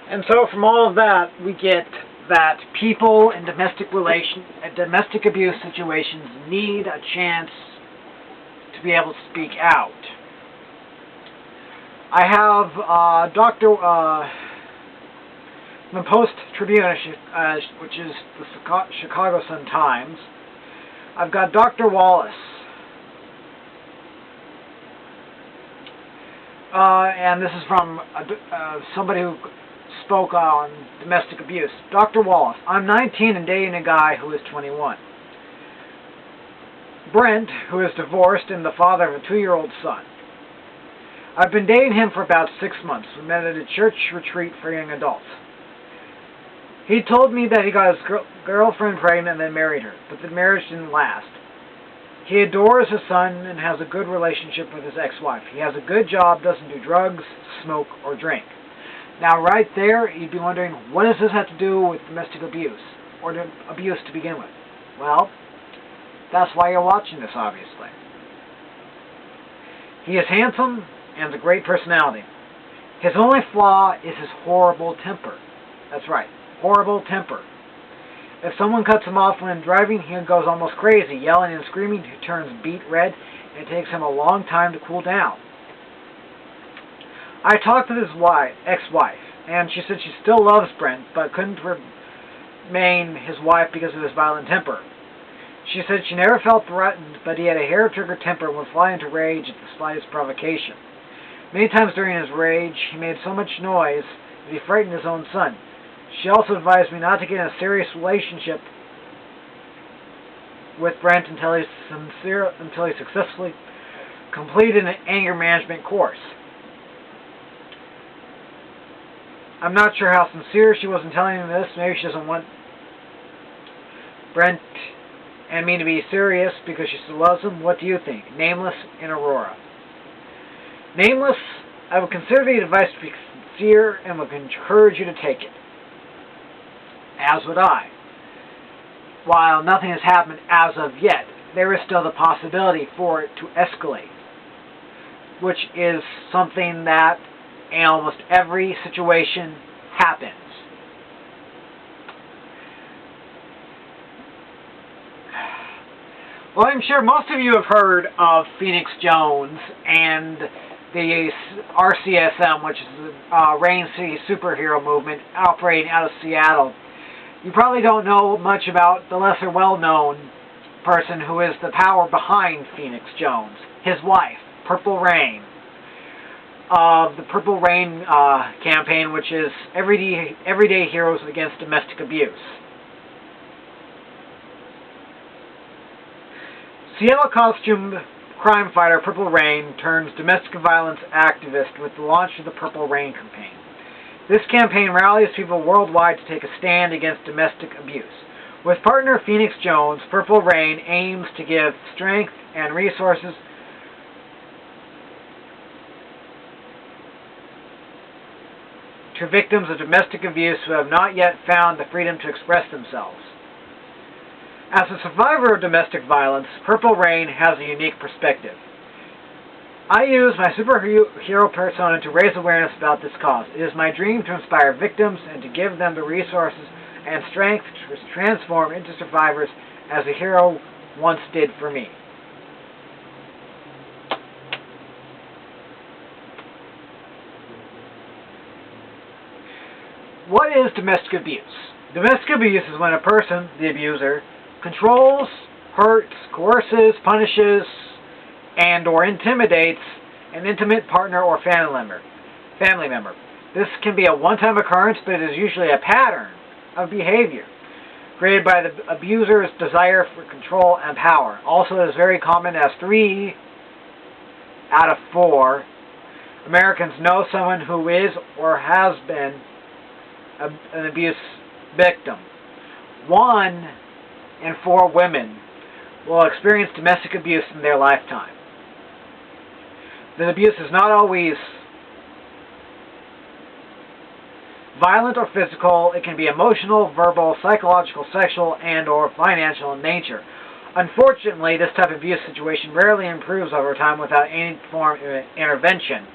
And so from all of that, we get that people in domestic abuse situations need a chance to be able to speak out. I have the Post-Tribune, which is the Chicago Sun-Times. I've got Dr. Wallace. And this is from somebody who spoke on domestic abuse. Dr. Wallace, I'm 19 and dating a guy who is 21. Brent, who is divorced and the father of a 2-year-old son. I've been dating him for about 6 months. We met at a church retreat for young adults. He told me that he got his girlfriend pregnant and then married her, but the marriage didn't last. He adores his son and has a good relationship with his ex-wife. He has a good job, doesn't do drugs, smoke, or drink. Now right there, you'd be wondering, what does this have to do with domestic abuse, or abuse to begin with? Well, that's why you're watching this, obviously. He is handsome and has a great personality. His only flaw is his horrible temper. That's right, horrible temper. If someone cuts him off when driving, he goes almost crazy, yelling and screaming. He turns beet red, and it takes him a long time to cool down. I talked with his ex-wife, and she said she still loves Brent, but couldn't remain his wife because of his violent temper. She said she never felt threatened, but he had a hair-trigger temper and would fly into rage at the slightest provocation. Many times during his rage, he made so much noise that he frightened his own son. She also advised me not to get in a serious relationship with Brent until he successfully completed an anger management course. I'm not sure how sincere she was in telling me this. Maybe she doesn't want Brent and me to be serious because she still loves him. What do you think? Nameless in Aurora. Nameless, I would consider the advice to be sincere and would encourage you to take it. As would I. While nothing has happened as of yet, there is still the possibility for it to escalate, which is something that in almost every situation happens. Well, I'm sure most of you have heard of Phoenix Jones and the RCSM, which is the Rain City Superhero Movement operating out of Seattle. You probably don't know much about the lesser well-known person who is the power behind Phoenix Jones, his wife, Purple Rain, of the Purple Rain campaign, which is Everyday Heroes Against Domestic Abuse. Seattle costumed crime fighter Purple Rain turns domestic violence activist with the launch of the Purple Rain campaign. This campaign rallies people worldwide to take a stand against domestic abuse. With partner Phoenix Jones, Purple Rain aims to give strength and resources to victims of domestic abuse who have not yet found the freedom to express themselves. As a survivor of domestic violence, Purple Rain has a unique perspective. I use my superhero persona to raise awareness about this cause. It is my dream to inspire victims and to give them the resources and strength to transform into survivors as a hero once did for me. What is domestic abuse? Domestic abuse is when a person, the abuser, controls, hurts, coerces, punishes, and or intimidates an intimate partner or family member. This can be a one-time occurrence, but it is usually a pattern of behavior created by the abuser's desire for control and power. Also, it is very common as 3 out of 4 Americans know someone who is or has been an abuse victim. 1 in 4 women will experience domestic abuse in their lifetime. The abuse is not always violent or physical. It can be emotional, verbal, psychological, sexual, and or financial in nature. Unfortunately, this type of abuse situation rarely improves over time without any form of intervention.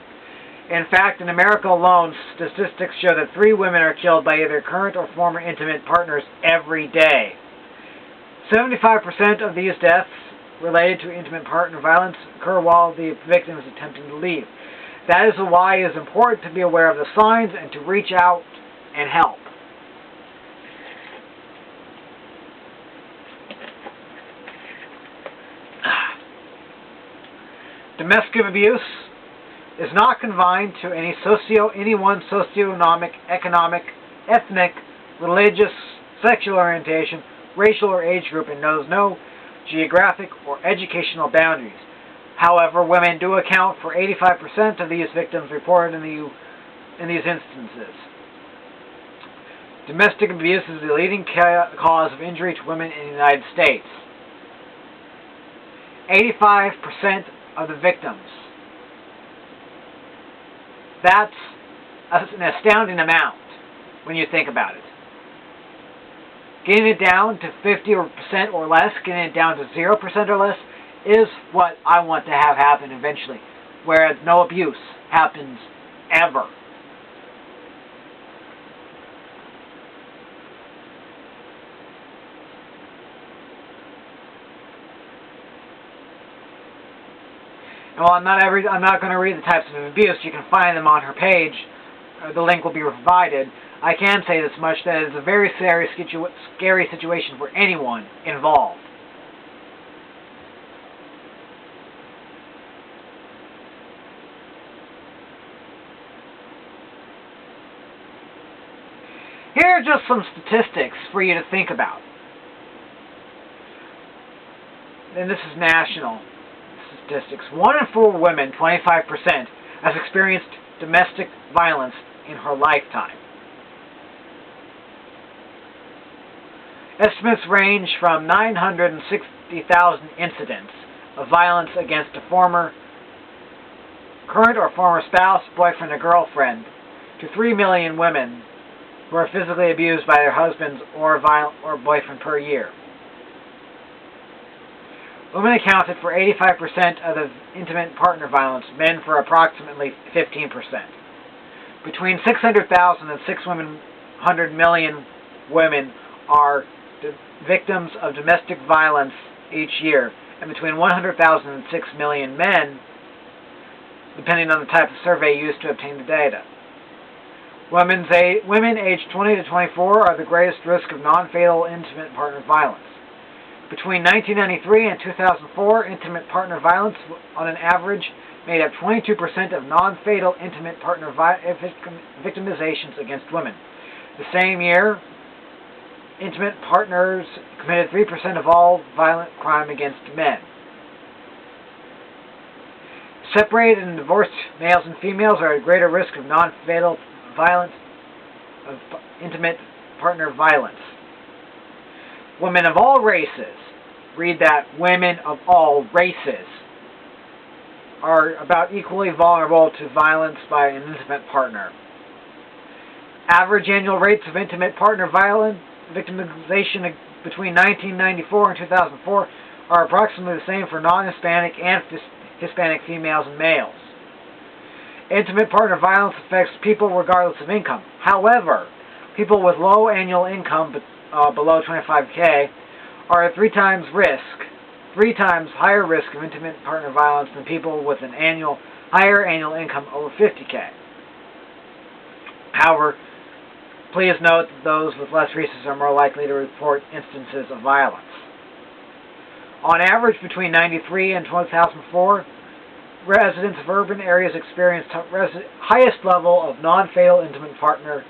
In fact, in America alone, statistics show that 3 women are killed by either current or former intimate partners every day. 75% of these deaths related to intimate partner violence occur while the victim is attempting to leave. That is why it is important to be aware of the signs and to reach out and help. Domestic abuse is not confined to any one socioeconomic, economic, ethnic, religious, sexual orientation, racial or age group, and knows no geographic or educational boundaries. However, women do account for 85% of these victims reported in these instances. Domestic abuse is the leading cause of injury to women in the United States. 85% of the victims. That's an astounding amount when you think about it. Getting it down to 50% or less, getting it down to 0% or less, is what I want to have happen eventually, where no abuse happens ever. Well, I'm not going to read the types of abuse. You can find them on her page. The link will be provided. I can say this much, that it is a very scary situation for anyone involved. Here are just some statistics for you to think about. And this is national statistics. 1 in 4 women, 25%, has experienced domestic violence in her lifetime. Estimates range from 960,000 incidents of violence against a current or former spouse, boyfriend, or girlfriend, to 3 million women who are physically abused by their husbands or boyfriend per year. Women accounted for 85% of the intimate partner violence, men for approximately 15%. Between 600,000 and 600 million women are victims of domestic violence each year, and between 100,000 and 6 million men, depending on the type of survey used to obtain the data. Women aged 20 to 24 are the greatest risk of non-fatal intimate partner violence. Between 1993 and 2004, intimate partner violence, on an average, made up 22% of non-fatal intimate partner victimizations against women. The same year, intimate partners committed 3% of all violent crime against men. Separated and divorced males and females are at greater risk of non-fatal violence, of intimate partner violence. Women of all races, read that, women of all races, are about equally vulnerable to violence by an intimate partner. Average annual rates of intimate partner violence victimization between 1994 and 2004 are approximately the same for non-Hispanic and Hispanic females and males. Intimate partner violence affects people regardless of income. However, people with low annual income below $25,000 are at 3 times higher risk of intimate partner violence than people with an higher annual income over $50,000. However, please note that those with less resources are more likely to report instances of violence. On average, between 1993 and 2004, residents of urban areas experienced highest level of non-fatal intimate partner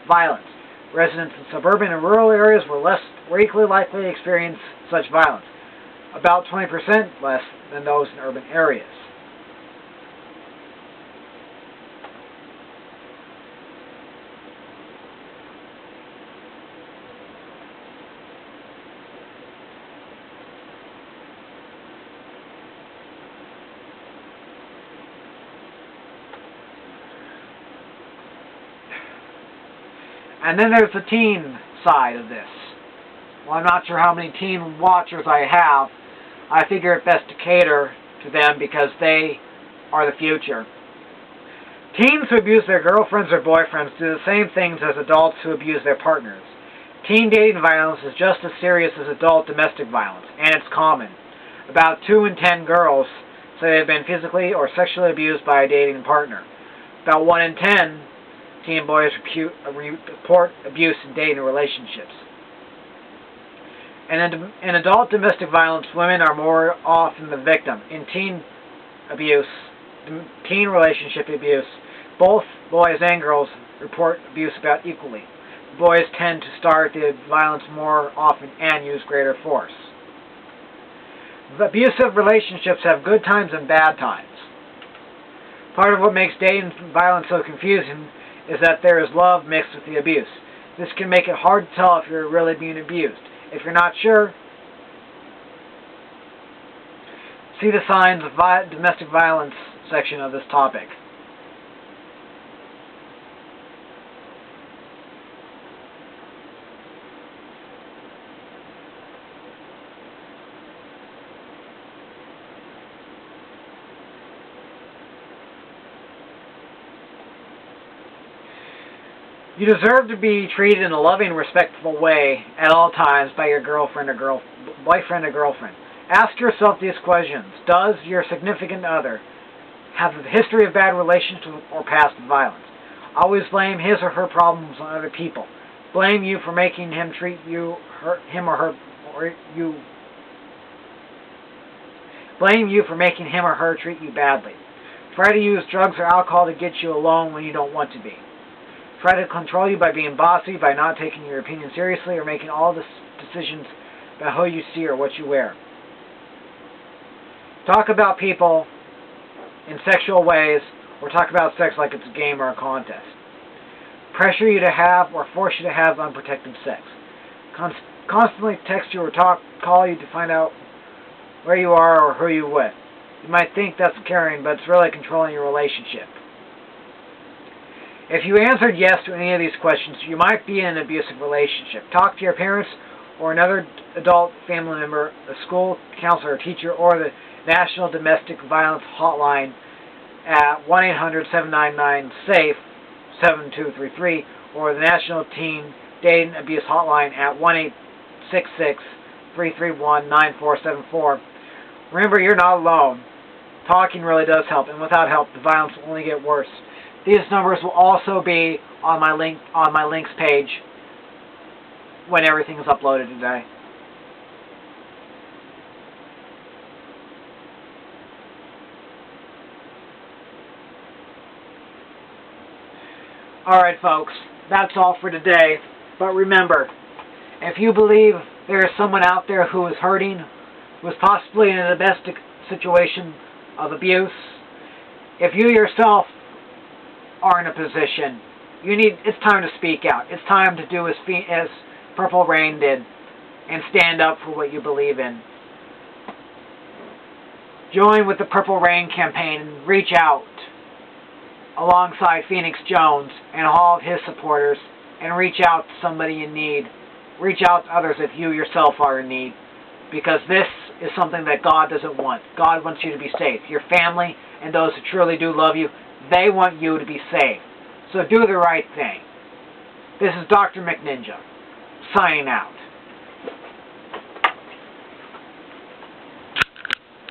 violence. Residents in suburban and rural areas were equally likely to experience such violence, about 20% less than those in urban areas. And then there's the teen side of this. Well, I'm not sure how many teen watchers I have. I figure it best to cater to them because they are the future. Teens who abuse their girlfriends or boyfriends do the same things as adults who abuse their partners. Teen dating violence is just as serious as adult domestic violence, and it's common. About 2 in 10 girls say they've been physically or sexually abused by a dating partner. About 1 in 10 teen boys report abuse in dating relationships. And in adult domestic violence, women are more often the victim. In teen relationship abuse, both boys and girls report abuse about equally. Boys tend to start the violence more often and use greater force. Abusive relationships have good times and bad times. Part of what makes dating violence so confusing is that there is love mixed with the abuse. This can make it hard to tell if you're really being abused. If you're not sure, see the signs of domestic violence section of this topic. You deserve to be treated in a loving, respectful way at all times by your boyfriend or girlfriend. Ask yourself these questions. Does your significant other have a history of bad relationships or past violence? Always blame his or her problems on other people. Blame you for making him treat you, Blame you for making him or her treat you badly. Try to use drugs or alcohol to get you alone when you don't want to be. Try to control you by being bossy, by not taking your opinion seriously, or making all the decisions about who you see or what you wear. Talk about people in sexual ways, or talk about sex like it's a game or a contest. Pressure you to have or force you to have unprotected sex. Constantly text you or call you to find out where you are or who you're with. You might think that's caring, but it's really controlling your relationship. If you answered yes to any of these questions, you might be in an abusive relationship. Talk to your parents or another adult family member, a school counselor or teacher, or the National Domestic Violence Hotline at 1-800-799-SAFE 7233, or the National Teen Dating Abuse Hotline at 1-866-331-9474. Remember, you're not alone. Talking really does help, and without help, the violence will only get worse. These numbers will also be on my links page when everything is uploaded today. Alright folks, that's all for today. But remember, if you believe there is someone out there who is hurting, who is possibly in a domestic situation of abuse, if you yourself are in a position, it's time to speak out. It's time to do as Purple Rain did and stand up for what you believe in. Join with the Purple Rain campaign and reach out alongside Phoenix Jones and all of his supporters, and reach out to somebody in need. Reach out to others if you yourself are in need, because this is something that God doesn't want. God wants you to be safe. Your family and those who truly do love you, they want you to be safe. So do the right thing. This is Doctor McNinja, signing out.